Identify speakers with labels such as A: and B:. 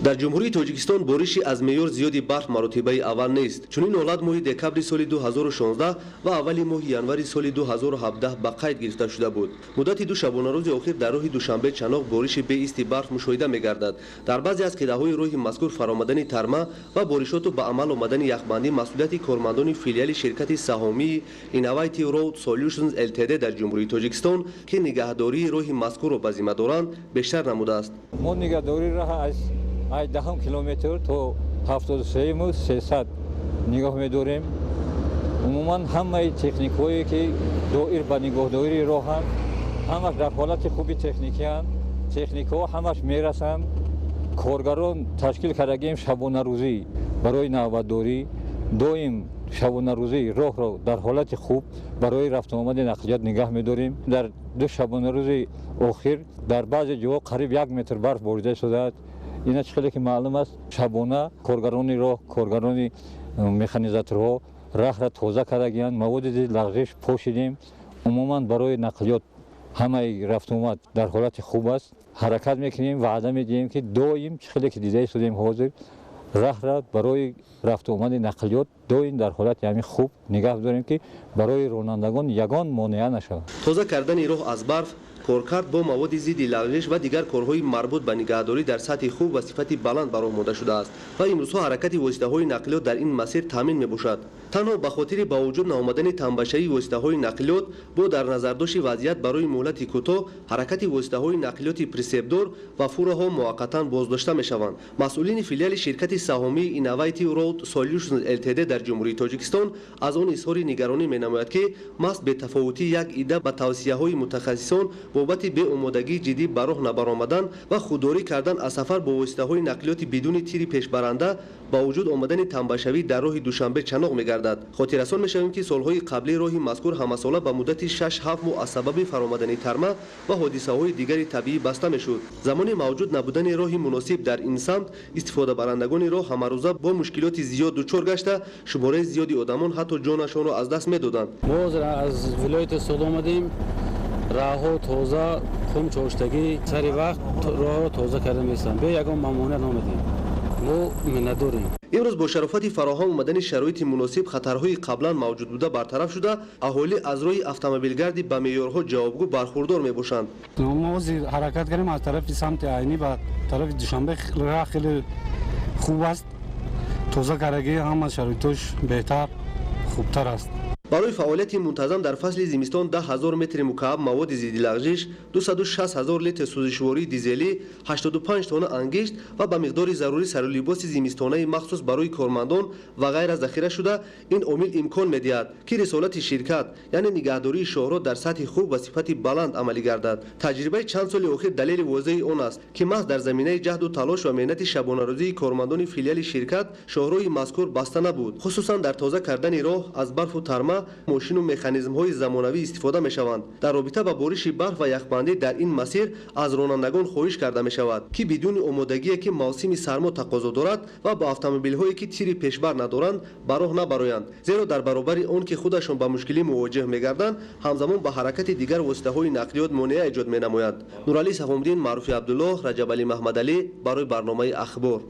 A: در جمهوری تاجیکستان بارشی از معیار زیادی برف مراتبه اول نیست. چنین حالت ماه دکبر سال 2016 و اول ماه ینوری سال 2017 به قید گرفته شده بود. مدت دو شبانه روز اخیر در راه دوشنبه چناق بارش به است برف مشاهده می‌گردد. در بعضی از قطعه‌های راه مذکور فرآمدن ترما و بارشات و به عمل آمدن یخبندی مسئولیت کارمندان فیلیال شرکت سهامی اینوویتیو رود سولوشنز LTD در جمهوری تاجیکستان که نگهداری راه مذکور را به ذمه دارند بیشتر نموده است.
B: ما نگهداری راه از 10 کیلومتر تا 73,300 نگاه می‌داریم. عموما همه تکنیک‌هایی که دایر به نگهداری راه هم همش در حالت خوبی تکنیکی هم تکنیک‌ها همش میرسند. کارگران تشکیل کردیم شبانه روزی برای نوبتداری دویم شبانه روزی راه را در حالت خوب برای رفت آمد نقلیات نگاه می‌داریم. در دو شبانه روزی اخیر در بعضی جاها قریب 1 متر برف باریده شده است. اینا چیزی که معلوم است شبانه کارگران راه کارگران مکانیزاتورها راه را تازه کردند. مواد لغزش پوشیدیم. عموما برای نقلیات همه رفت آمد در حالت خوب است. حرکت میکنیم وعده میدیم که دائم چیزی که دیده شدیم حاضر راه را برای رفت آمد نقلیات دائم در حالت یعنی خوب نگاه داریم که برای رانندگان یگان مانع نشود.
A: تازه کردن راه از برف کارکرد با مواد ضد لغزش و دیگر کارهای مربوط به نگهداری در سطح خوب و صفت بلند برآمده مانده شده است و امروزها حرکت واسطه‌های نقلیات در این مسیر تامین می‌باشد. تنها به خاطر با وجود نآمدن تنبشه‌ای واسطه‌های نقلیات با در نظر داشت وضعیت برای مهلت کوتاه حرکت واسطه‌های نقلیات پرسپدور و فورها موقتا بازداشته می‌شوند. مسئولین فیلیال شرکت سهامی اینوویتیو رود سولوشنز LTD در جمهوری تاجیکستان از آن اظهار نگرانی می‌نمایند که محض به تفاوتی یک ایده به توصیه‌های متخصصان بابت به آمادگی جدی به راه نبرآمدن و خودداری کردن از سفر با واسطه‌های نقلیات بدون تیر پیشبرنده با وجود آمدن تنبشوی در راه دوشنبه چناق می‌گردد. خاطررسان می‌شویم که سال‌های قبلی راه مذکور همساله به مدت 6-7 ماه از سبب فرآمدن ترما و حادثه‌های دیگری طبیعی بسته می‌شد. زمان موجود نبودن راهی مناسب در این سمت استفاده برندگان راه همروزه با مشکلات زیاد دچار گشته شماره زیادی آدمان حتی جانشان را از دست می‌دادند.
C: ما از ولایت سول آمدیم راهو تازه خون چاشتگی سری وقت راه تازه کرده میستن به یگان ممانعت نامدیم ما نداریم.
A: امروز با شرافت فراهم آمدن شرایط مناسب خطرهای قبلا موجود بوده برطرف شده اهالی از روی اتومبیلگردی به معیارها جوابگو برخوردار میباشند.
C: ما حرکت کردیم از طرف سمت عینی و طرف دوشنبه راه خیلی خوب است تازه کردگی هم از شرایطش بهتر خوبتر است.
A: برای فعالیت منتظم در فصل زمستان 10,000 متر مکعب مواد ضد لغزش 260,000 لیتر سوزشواری دیزلی 85 تن انگشت و به مقدار ضروری سر و لباس زمستانه مخصوص برای کارمندان و غیره ذخیره شده. این عامل امکان می‌دهد که رسالت شرکت یعنی نگهداری شهرها در سطح خوب و صفت بلند عملی گردد. تجربه چند سال اخیر دلیل واضح آن است که محض در زمینه جهد و تلاش و محنت شبانه روزی کارمندان فیلیال شرکت شهرهای مذکور بسته نبود. خصوصا در تازه کردن راه از برف و ترما ماشین و مکانیزم های زمانوی استفاده می شوند. در رابطه با بارش برف و یخبندی در این مسیر از رانندگان خواهش کرده می شود که بدون آمادگی که موسم سرما تقاضا دارد و با اتومبیل هایی که تیر پیشبر ندارند به راه نبرایند، زیرا در برابر آن که خودشان با مشکلی مواجه می گردند همزمان با حرکت دیگر واسطه های نقلیات مانع ایجاد می نماید. نورعلی صفام‌الدین، معروف عبدالله، رجب علی محمد علی برای برنامه اخبار.